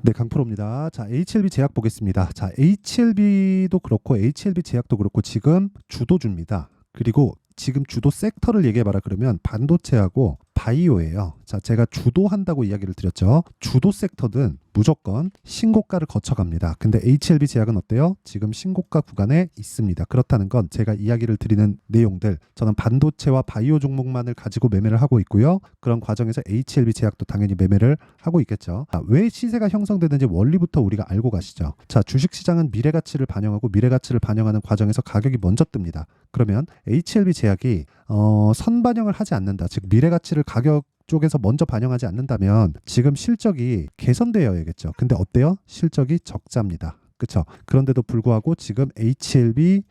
네, 강프로입니다. 자, HLB 제약 보겠습니다. 자, HLB도 그렇고 HLB 제약도 그렇고 지금 주도주입니다. 그리고 지금 주도 섹터를 얘기해봐라 그러면 반도체하고 바이오예요. 자, 제가 주도한다고 이야기를 드렸죠. 주도 섹터든 무조건 신고가를 거쳐갑니다. 근데 HLB 제약은 어때요? 지금 신고가 구간에 있습니다. 그렇다는 건 제가 이야기를 드리는 내용들, 저는 반도체와 바이오 종목만을 가지고 매매를 하고 있고요. 그런 과정에서 HLB 제약도 당연히 매매를 하고 있겠죠. 자, 왜 시세가 형성되는지 원리부터 우리가 알고 가시죠. 자, 주식시장은 미래가치를 반영하고 미래가치를 반영하는 과정에서 가격이 먼저 뜹니다. 그러면 HLB 제약이 선반영을 하지 않는다. 즉 미래가치를 가격 쪽에서 먼저 반영하지 않는다면 지금 실적이 개선되어야겠죠. 근데 어때요? 실적이 적자입니다. 그렇죠? 그런데도 불구하고 지금 HLB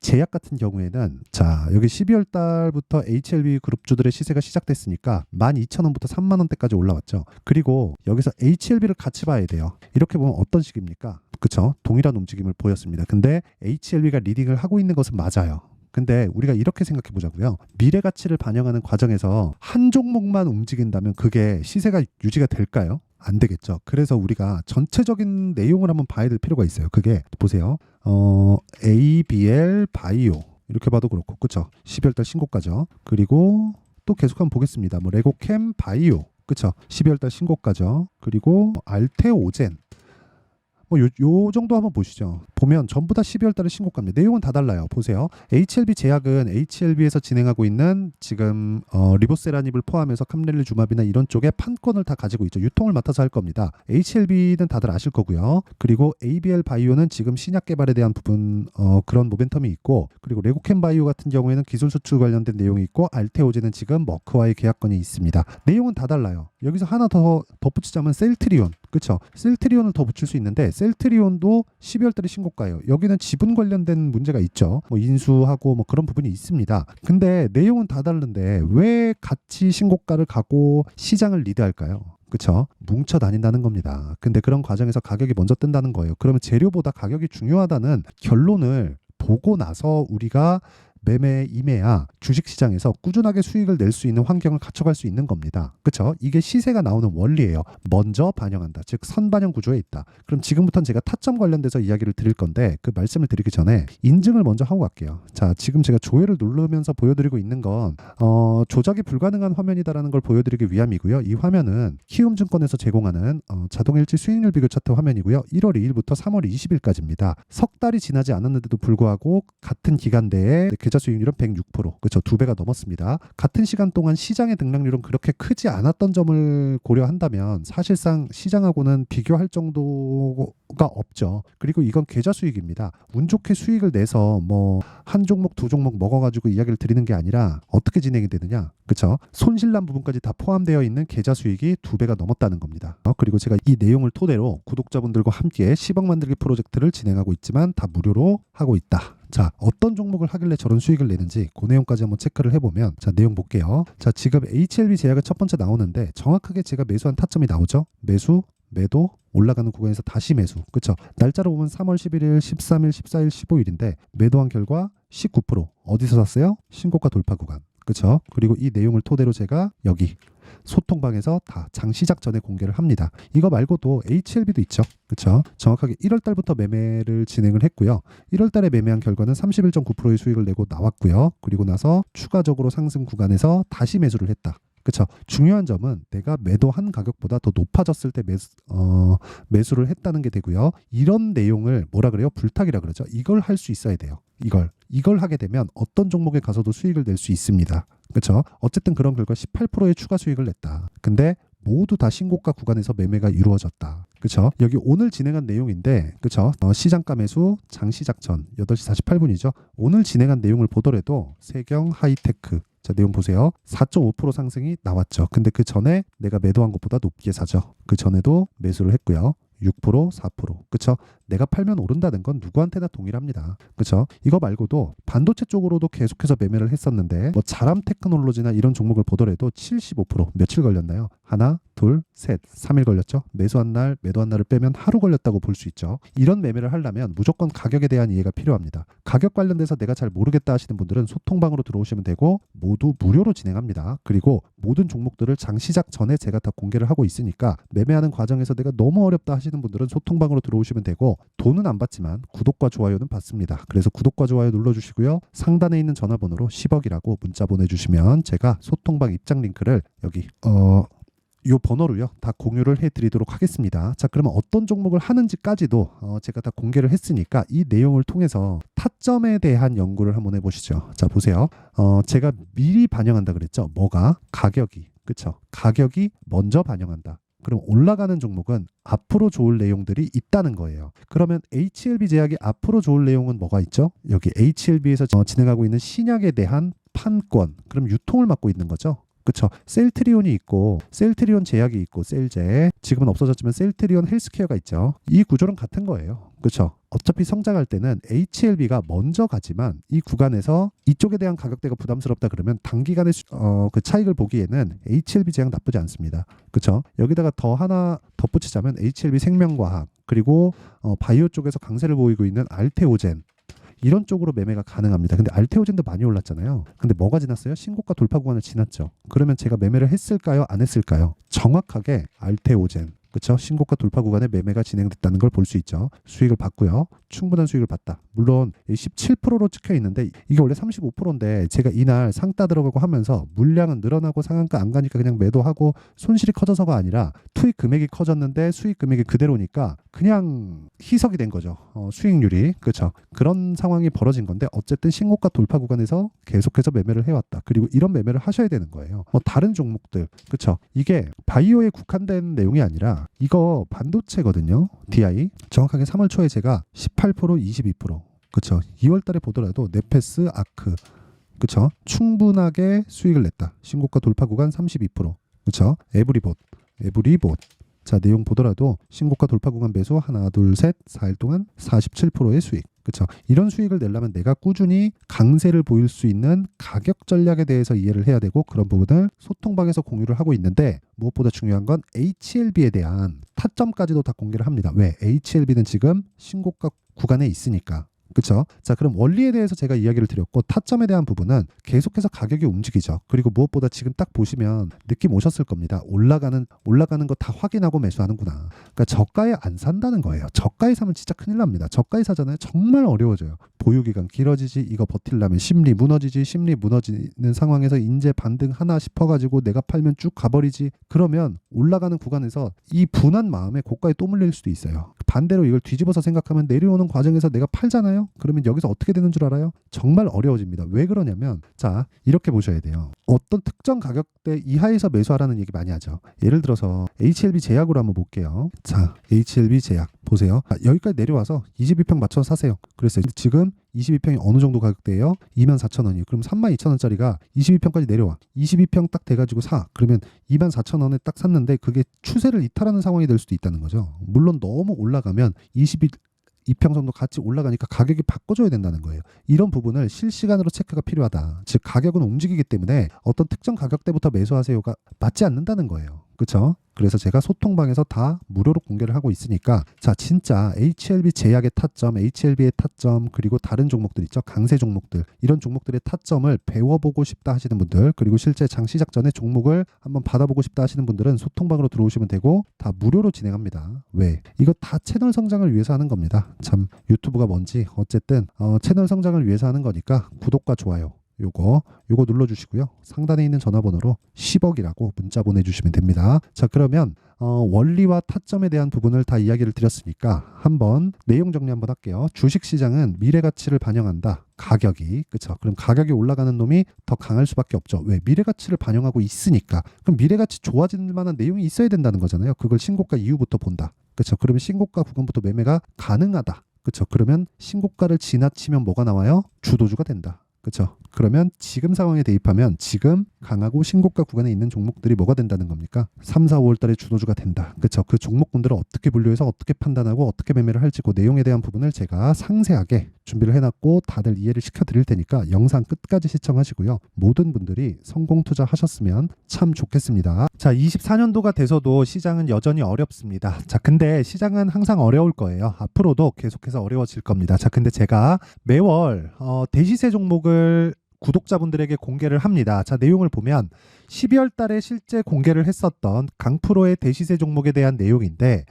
제약 같은 경우에는 자, 여기 12월 달부터 HLB 그룹주들의 시세가 시작됐으니까 12,000원부터 3만 원대까지 올라왔죠. 그리고 여기서 HLB를 같이 봐야 돼요. 이렇게 보면 어떤 식입니까? 그렇죠? 동일한 움직임을 보였습니다. 근데 HLB가 리딩을 하고 있는 것은 맞아요. 근데 우리가 이렇게 생각해 보자고요. 미래 가치를 반영하는 과정에서 한 종목만 움직인다면 그게 시세가 유지가 될까요? 안 되겠죠. 그래서 우리가 전체적인 내용을 한번 봐야 될 필요가 있어요. 그게 보세요. ABL 바이오 이렇게 봐도 그렇고, 그렇죠? 12월 달 신고가죠. 그리고 또 계속 한번 보겠습니다. 뭐 레고캠 바이오, 그렇죠? 12월 달 신고가죠. 그리고 알테오젠. 요 정도 한번 보시죠. 보면 전부 다 12월 달에 신고가입니다. 내용은 다 달라요. 보세요. HLB 제약은 HLB에서 진행하고 있는 지금 리보세라닙을 포함해서 캄렐리주마비나 이런 쪽에 판권을 다 가지고 있죠. 유통을 맡아서 할 겁니다. HLB는 다들 아실 거고요. 그리고 ABL 바이오는 지금 신약 개발에 대한 부분 그런 모멘텀이 있고, 그리고 레고캠 바이오 같은 경우에는 기술 수출 관련된 내용이 있고, 알테오제는 지금 머크와의 계약건이 있습니다. 내용은 다 달라요. 여기서 하나 더 덧붙이자면 셀트리온, 그렇죠? 셀트리온을 더 붙일 수 있는데 셀트리온도 12월 달에 신고가예요. 여기는 지분 관련된 문제가 있죠. 뭐 인수하고 뭐 그런 부분이 있습니다. 근데 내용은 다 다른데 왜 같이 신고가를 가고 시장을 리드할까요? 그렇죠? 뭉쳐 다닌다는 겁니다. 근데 그런 과정에서 가격이 먼저 뜬다는 거예요. 그러면 재료보다 가격이 중요하다는 결론을 보고 나서 우리가 매매 임해야 주식시장에서 꾸준하게 수익을 낼 수 있는 환경을 갖춰갈 수 있는 겁니다. 그렇죠? 이게 시세가 나오는 원리예요. 먼저 반영한다. 즉 선반영 구조에 있다. 그럼 지금부터는 제가 타점 관련돼서 이야기를 드릴 건데 그 말씀을 드리기 전에 인증을 먼저 하고 갈게요. 자, 지금 제가 조회를 누르면서 보여드리고 있는 건 조작이 불가능한 화면이다라는 걸 보여드리기 위함이고요. 이 화면은 키움증권에서 제공하는 자동일지 수익률 비교 차트 화면이고요. 1월 2일부터 3월 20일까지입니다. 석 달이 지나지 않았는데도 불구하고 같은 기간대에 계좌 수익률은 106%, 그렇죠? 2배가 넘었습니다. 같은 시간 동안 시장의 등락률은 그렇게 크지 않았던 점을 고려한다면 사실상 시장하고는 비교할 정도가 없죠. 그리고 이건 계좌 수익입니다. 운 좋게 수익을 내서 뭐 한 종목 두 종목 먹어가지고 이야기를 드리는 게 아니라 어떻게 진행이 되느냐, 그렇죠? 손실난 부분까지 다 포함되어 있는 계좌 수익이 2배가 넘었다는 겁니다. 그리고 제가 이 내용을 토대로 구독자분들과 함께 10억 만들기 프로젝트를 진행하고 있지만 다 무료로 하고 있다. 자, 어떤 종목을 하길래 저런 수익을 내는지 그 내용까지 한번 체크를 해보면, 자, 내용 볼게요. 자, 지금 HLB 제약은 첫 번째 나오는데 정확하게 제가 매수한 타점이 나오죠. 매수, 매도, 올라가는 구간에서 다시 매수, 그렇죠? 날짜로 보면 3월 11일, 13일, 14일, 15일인데 매도한 결과 19%. 어디서 샀어요? 신고가 돌파 구간, 그렇죠? 그리고 이 내용을 토대로 제가 여기 소통방에서 다 장 시작 전에 공개를 합니다. 이거 말고도 HLB도 있죠. 그렇죠? 정확하게 1월 달부터 매매를 진행을 했고요. 1월 달에 매매한 결과는 31.9%의 수익을 내고 나왔고요. 그리고 나서 추가적으로 상승 구간에서 다시 매수를 했다. 그렇죠? 중요한 점은 내가 매도한 가격보다 더 높아졌을 때 매수를 했다는 게 되고요. 이런 내용을 뭐라 그래요? 불탁이라 그러죠. 이걸 할 수 있어야 돼요. 이걸 하게 되면 어떤 종목에 가서도 수익을 낼 수 있습니다. 그렇죠? 어쨌든 그런 결과 18%의 추가 수익을 냈다. 근데 모두 다 신고가 구간에서 매매가 이루어졌다. 그렇죠? 여기 오늘 진행한 내용인데, 그렇죠? 시장가 매수 장시작 전 8시 48분이죠. 오늘 진행한 내용을 보더라도 세경 하이테크, 자, 내용 보세요. 4.5% 상승이 나왔죠. 근데 그 전에 내가 매도한 것보다 높게 사죠. 그 전에도 매수를 했고요. 6%, 4%. 그쵸? 내가 팔면 오른다는 건 누구한테나 동일합니다. 그쵸? 이거 말고도 반도체 쪽으로도 계속해서 매매를 했었는데 뭐 자람 테크놀로지나 이런 종목을 보더라도 75%, 며칠 걸렸나요? 하나, 둘, 셋, 3일 걸렸죠. 매수한 날, 매도한 날을 빼면 하루 걸렸다고 볼 수 있죠. 이런 매매를 하려면 무조건 가격에 대한 이해가 필요합니다. 가격 관련돼서 내가 잘 모르겠다 하시는 분들은 소통방으로 들어오시면 되고 모두 무료로 진행합니다. 그리고 모든 종목들을 장 시작 전에 제가 다 공개를 하고 있으니까 매매하는 과정에서 내가 너무 어렵다 하시는 분들은 소통방으로 들어오시면 되고 돈은 안 받지만 구독과 좋아요는 받습니다. 그래서 구독과 좋아요 눌러주시고요. 상단에 있는 전화번호로 10억이라고 문자 보내주시면 제가 소통방 입장 링크를 여기 요 번호로요 다 공유를 해드리도록 하겠습니다. 자, 그러면 어떤 종목을 하는지까지도 제가 다 공개를 했으니까 이 내용을 통해서 타점에 대한 연구를 한번 해보시죠. 자, 보세요. 제가 미리 반영한다 그랬죠. 뭐가? 가격이. 그쵸? 가격이 먼저 반영한다. 그럼 올라가는 종목은 앞으로 좋을 내용들이 있다는 거예요. 그러면 HLB 제약이 앞으로 좋을 내용은 뭐가 있죠? 여기 HLB에서 진행하고 있는 신약에 대한 판권, 그럼 유통을 맡고 있는 거죠. 그쵸? 셀트리온이 있고 셀트리온 제약이 있고 셀제, 지금은 없어졌지만 셀트리온 헬스케어가 있죠. 이 구조는 같은 거예요. 그쵸? 어차피 성장할 때는 HLB가 먼저 가지만 이 구간에서 이쪽에 대한 가격대가 부담스럽다 그러면 단기간에 그 차익을 보기에는 HLB 제약 나쁘지 않습니다. 그쵸? 여기다가 더 하나 덧붙이자면 HLB 생명과학, 그리고 바이오 쪽에서 강세를 보이고 있는 알테오젠, 이런 쪽으로 매매가 가능합니다. 근데 알테오젠도 많이 올랐잖아요. 근데 뭐가 지났어요? 신고가 돌파 구간을 지났죠. 그러면 제가 매매를 했을까요? 안 했을까요? 정확하게 알테오젠, 그렇죠? 신고가 돌파 구간에 매매가 진행됐다는 걸 볼 수 있죠. 수익을 봤고요. 충분한 수익을 봤다. 물론 17%로 찍혀 있는데 이게 원래 35%인데 제가 이날 상따 들어가고 하면서 물량은 늘어나고 상한가 안 가니까 그냥 매도하고 손실이 커져서가 아니라 투입 금액이 커졌는데 수익 금액이 그대로니까 그냥 희석이 된 거죠. 수익률이. 그렇죠? 그런 상황이 벌어진 건데 어쨌든 신고가 돌파 구간에서 계속해서 매매를 해왔다. 그리고 이런 매매를 하셔야 되는 거예요. 다른 종목들. 그렇죠? 이게 바이오에 국한된 내용이 아니라 이거 반도체거든요. DI. 정확하게 3월 초에 제가 18%, 22%. 그렇죠? 2월 달에 보더라도 네페스, 아크. 그렇죠? 충분하게 수익을 냈다. 신고가 돌파 구간 32%. 그렇죠? 에브리봇. 자, 내용 보더라도 신고가 돌파 구간 매수 하나, 둘, 셋, 4일 동안 47%의 수익. 그렇죠? 이런 수익을 내려면 내가 꾸준히 강세를 보일 수 있는 가격 전략에 대해서 이해를 해야 되고 그런 부분을 소통방에서 공유를 하고 있는데 무엇보다 중요한 건 HLB에 대한 타점까지도 다 공개를 합니다. 왜? HLB는 지금 신고가 구간에 있으니까. 그렇죠? 자, 그럼 원리에 대해서 제가 이야기를 드렸고 타점에 대한 부분은 계속해서 가격이 움직이죠. 그리고 무엇보다 지금 딱 보시면 느낌 오셨을 겁니다. 올라가는 거 다 확인하고 매수하는구나. 그러니까 저가에 안 산다는 거예요. 저가에 사면 진짜 큰일 납니다. 저가에 사잖아요. 정말 어려워져요. 보유기간 길어지지, 이거 버틸려면 심리 무너지는 상황에서 인제 반등 하나 싶어가지고 내가 팔면 쭉 가버리지. 그러면 올라가는 구간에서 이 분한 마음에 고가에 또 물릴 수도 있어요. 반대로 이걸 뒤집어서 생각하면 내려오는 과정에서 내가 팔잖아요. 그러면 여기서 어떻게 되는 줄 알아요? 정말 어려워집니다. 왜 그러냐면 자, 이렇게 보셔야 돼요. 어떤 특정 가격대 이하에서 매수하라는 얘기 많이 하죠. 예를 들어서 HLB 제약으로 한번 볼게요. 자, HLB 제약 보세요. 여기까지 내려와서 22평 맞춰서 사세요. 그랬어요. 지금 22평이 어느 정도 가격대예요? 24,000원이에요. 그럼 32,000원짜리가 22평까지 내려와. 22평 딱 돼가지고 사. 그러면 24,000원에 딱 샀는데 그게 추세를 이탈하는 상황이 될 수도 있다는 거죠. 물론 너무 올라가면 2평 정도 같이 올라가니까 가격이 바꿔줘야 된다는 거예요. 이런 부분을 실시간으로 체크가 필요하다. 즉 가격은 움직이기 때문에 어떤 특정 가격대부터 매수하세요가 맞지 않는다는 거예요. 그렇죠? 그래서 제가 소통방에서 다 무료로 공개를 하고 있으니까 자, 진짜 HLB 제약의 타점, HLB의 타점, 그리고 다른 종목들 있죠. 강세 종목들. 이런 종목들의 타점을 배워보고 싶다 하시는 분들, 그리고 실제 장 시작 전에 종목을 한번 받아보고 싶다 하시는 분들은 소통방으로 들어오시면 되고 다 무료로 진행합니다. 왜? 이거 다 채널 성장을 위해서 하는 겁니다. 참 유튜브가 뭔지 어쨌든 채널 성장을 위해서 하는 거니까 구독과 좋아요 요거 눌러주시고요. 상단에 있는 전화번호로 10억이라고 문자 보내주시면 됩니다. 자, 그러면 원리와 타점에 대한 부분을 다 이야기를 드렸으니까 한번 내용 정리 한번 할게요. 주식시장은 미래가치를 반영한다. 가격이. 그렇죠? 그럼 가격이 올라가는 놈이 더 강할 수밖에 없죠. 왜? 미래가치를 반영하고 있으니까. 그럼 미래가치 좋아질 만한 내용이 있어야 된다는 거잖아요. 그걸 신고가 이후부터 본다. 그렇죠? 그러면 신고가 구간부터 매매가 가능하다. 그렇죠? 그러면 신고가를 지나치면 뭐가 나와요? 주도주가 된다. 그렇죠? 그러면 지금 상황에 대입하면 지금 강하고 신고가 구간에 있는 종목들이 뭐가 된다는 겁니까? 3, 4, 5월 달에 주도주가 된다. 그렇죠? 그 종목군들을 어떻게 분류해서 어떻게 판단하고 어떻게 매매를 할지 그 내용에 대한 부분을 제가 상세하게 준비를 해놨고 다들 이해를 시켜드릴 테니까 영상 끝까지 시청하시고요. 모든 분들이 성공 투자하셨으면 참 좋겠습니다. 자, 24년도가 돼서도 시장은 여전히 어렵습니다. 자, 근데 시장은 항상 어려울 거예요. 앞으로도 계속해서 어려워질 겁니다. 자, 근데 제가 매월 대시세 종목을 구독자분들에게 공개를 합니다. 자, 내용을 보면 12월 달에 실제 공개를 했었던 강프로의 대시세 종목에 대한 내용인데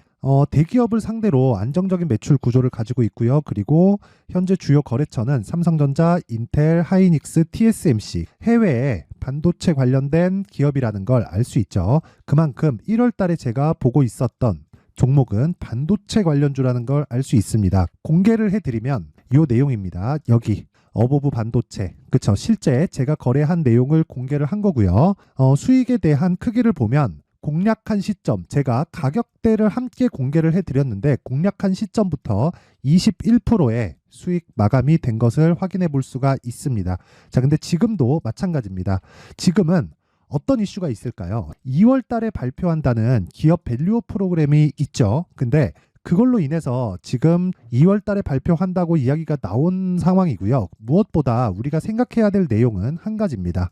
대기업을 상대로 안정적인 매출 구조를 가지고 있고요. 그리고 현재 주요 거래처는 삼성전자, 인텔, 하이닉스, TSMC, 해외에 반도체 관련된 기업이라는 걸 알 수 있죠. 그만큼 1월 달에 제가 보고 있었던 종목은 반도체 관련주라는 걸 알 수 있습니다. 공개를 해드리면 이 내용입니다. 여기 어버브 반도체, 그쵸? 실제 제가 거래한 내용을 공개를 한 거고요. 수익에 대한 크기를 보면 공략한 시점, 제가 가격대를 함께 공개를 해드렸는데 공략한 시점부터 21%의 수익 마감이 된 것을 확인해 볼 수가 있습니다. 자, 근데 지금도 마찬가지입니다. 지금은 어떤 이슈가 있을까요? 2월 달에 발표한다는 기업 밸류업 프로그램이 있죠. 근데 그걸로 인해서 지금 2월 달에 발표한다고 이야기가 나온 상황이고요. 무엇보다 우리가 생각해야 될 내용은 한 가지입니다.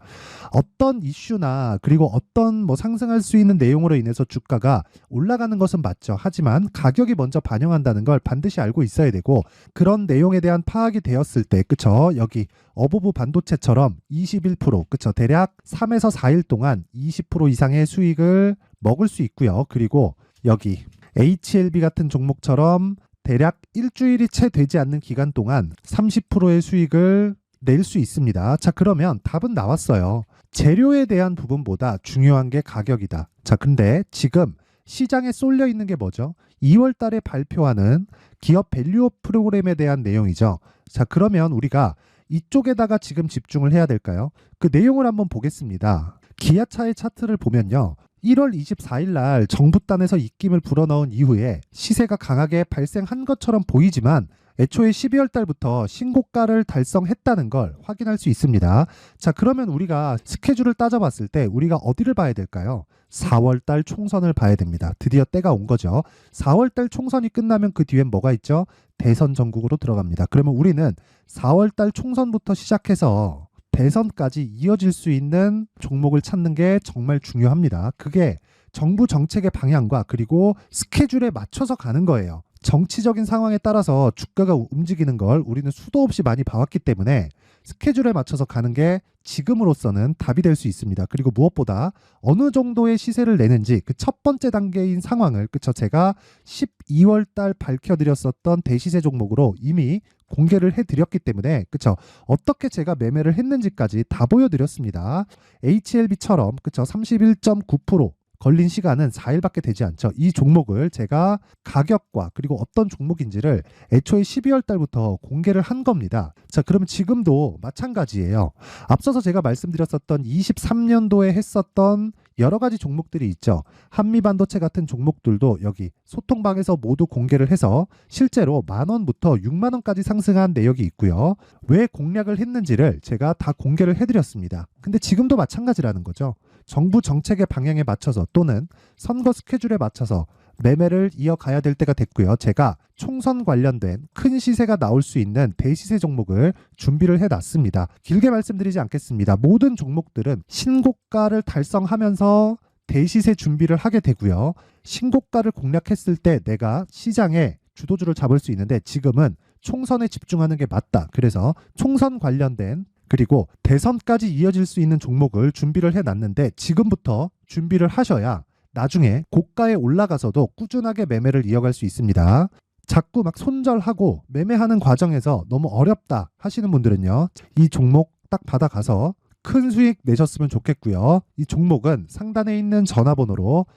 어떤 이슈나 그리고 어떤 상승할 수 있는 내용으로 인해서 주가가 올라가는 것은 맞죠. 하지만 가격이 먼저 반영한다는 걸 반드시 알고 있어야 되고 그런 내용에 대한 파악이 되었을 때 그쵸? 여기 어버브 반도체처럼 21% 그쵸? 대략 3에서 4일 동안 20% 이상의 수익을 먹을 수 있고요. 그리고 여기 HLB 같은 종목처럼 대략 일주일이 채 되지 않는 기간 동안 30%의 수익을 낼 수 있습니다. 자, 그러면 답은 나왔어요. 재료에 대한 부분보다 중요한 게 가격이다. 자, 근데 지금 시장에 쏠려 있는 게 뭐죠? 2월 달에 발표하는 기업 밸류업 프로그램에 대한 내용이죠. 자, 그러면 우리가 이쪽에다가 지금 집중을 해야 될까요? 그 내용을 한번 보겠습니다. 기아차의 차트를 보면요. 1월 24일 날 정부단에서 입김을 불어넣은 이후에 시세가 강하게 발생한 것처럼 보이지만 애초에 12월 달부터 신고가를 달성했다는 걸 확인할 수 있습니다. 자, 그러면 우리가 스케줄을 따져봤을 때 우리가 어디를 봐야 될까요? 4월 달 총선을 봐야 됩니다. 드디어 때가 온 거죠. 4월 달 총선이 끝나면 그 뒤엔 뭐가 있죠? 대선 전국으로 들어갑니다. 그러면 우리는 4월 달 총선부터 시작해서 대선까지 이어질 수 있는 종목을 찾는 게 정말 중요합니다. 그게 정부 정책의 방향과 그리고 스케줄에 맞춰서 가는 거예요. 정치적인 상황에 따라서 주가가 움직이는 걸 우리는 수도 없이 많이 봐왔기 때문에 스케줄에 맞춰서 가는 게 지금으로서는 답이 될 수 있습니다. 그리고 무엇보다 어느 정도의 시세를 내는지 그 첫 번째 단계인 상황을 그쵸 제가 12월 달 밝혀드렸었던 대시세 종목으로 이미 공개를 해드렸기 때문에 그쵸 어떻게 제가 매매를 했는지까지 다 보여드렸습니다. HLB처럼 그쵸 31.9% 걸린 시간은 4일밖에 되지 않죠. 이 종목을 제가 가격과 그리고 어떤 종목인지를 애초에 12월 달부터 공개를 한 겁니다. 자, 그러면 지금도 마찬가지예요. 앞서서 제가 말씀드렸었던 23년도에 했었던 여러 가지 종목들이 있죠. 한미반도체 같은 종목들도 여기 소통방에서 모두 공개를 해서 실제로 10,000원부터 60,000원까지 상승한 내역이 있고요. 왜 공략을 했는지를 제가 다 공개를 해드렸습니다. 근데 지금도 마찬가지라는 거죠. 정부 정책의 방향에 맞춰서 또는 선거 스케줄에 맞춰서 매매를 이어가야 될 때가 됐고요. 제가 총선 관련된 큰 시세가 나올 수 있는 대시세 종목을 준비를 해놨습니다. 길게 말씀드리지 않겠습니다. 모든 종목들은 신고가를 달성하면서 대시세 준비를 하게 되고요. 신고가를 공략했을 때 내가 시장에 주도주를 잡을 수 있는데 지금은 총선에 집중하는 게 맞다. 그래서 총선 관련된 그리고 대선까지 이어질 수 있는 종목을 준비를 해놨는데 지금부터 준비를 하셔야 나중에 고가에 올라가서도 꾸준하게 매매를 이어갈 수 있습니다. 자꾸 막 손절하고 매매하는 과정에서 너무 어렵다 하시는 분들은요. 이 종목 딱 받아가서 큰 수익 내셨으면 좋겠고요. 이 종목은 상단에 있는 전화번호로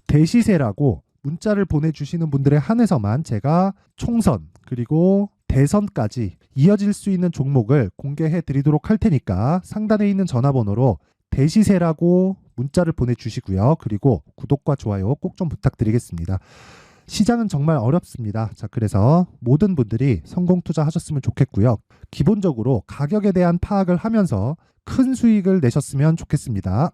대시세라고 문자를 보내주시는 분들에 한해서만 제가 총선 그리고 대선까지 이어질 수 있는 종목을 공개해 드리도록 할 테니까 상단에 있는 전화번호로 대시세라고 문자를 보내주시고요. 그리고 구독과 좋아요 꼭 좀 부탁드리겠습니다. 시장은 정말 어렵습니다. 자, 그래서 모든 분들이 성공 투자하셨으면 좋겠고요. 기본적으로 가격에 대한 파악을 하면서 큰 수익을 내셨으면 좋겠습니다.